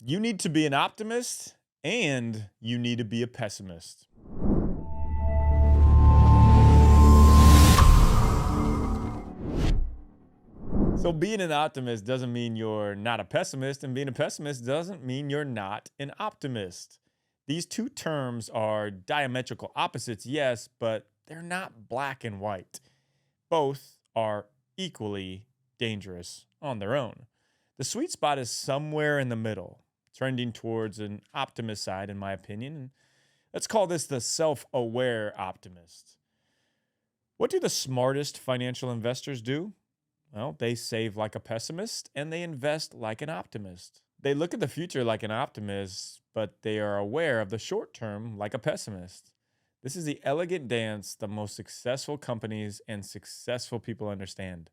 You need to be an optimist and you need to be a pessimist. So, being an optimist doesn't mean you're not a pessimist, and being a pessimist doesn't mean you're not an optimist. These two terms are diametrical opposites, yes, but they're not black and white. Both are equally dangerous on their own. The sweet spot is somewhere in the middle, trending towards an optimist side, in my opinion. Let's call this the self aware optimist. What do the smartest financial investors do? Well, they save like a pessimist and they invest like an optimist. They look at the future like an optimist, but they are aware of the short term like a pessimist. This is the elegant dance the most successful companies and successful people understand.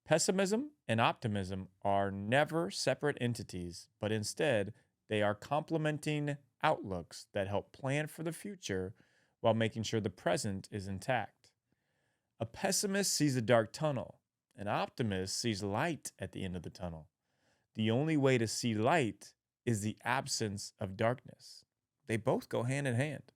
Pessimism and optimism are never separate entities, but instead, they are complementing outlooks that help plan for the future while making sure the present is intact. A pessimist sees a dark tunnel, an optimist sees light at the end of the tunnel. The only way to see light is the absence of darkness. They both go hand in hand.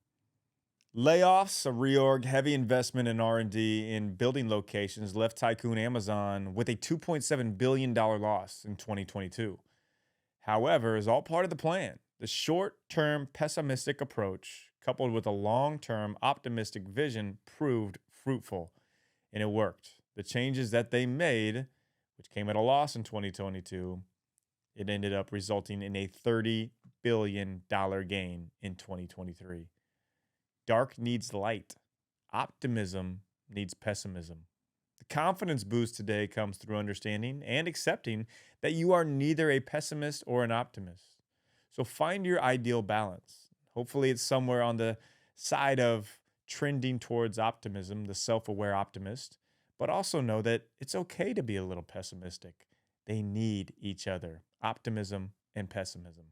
Layoffs, a reorg, heavy investment in R&D in building locations left tycoon Amazon with a $2.7 billion loss in 2022. However, is all part of the plan. The short-term pessimistic approach, coupled with a long-term optimistic vision, proved fruitful, and it worked. The changes that they made, which came at a loss in 2022, it ended up resulting in a $30 billion gain in 2023. Dark needs light. Optimism needs pessimism. The confidence boost today comes through understanding and accepting that you are neither a pessimist or an optimist. So find your ideal balance. Hopefully, it's somewhere on the side of trending towards optimism, the self aware optimist, but also know that it's okay to be a little pessimistic. They need each other, optimism and pessimism.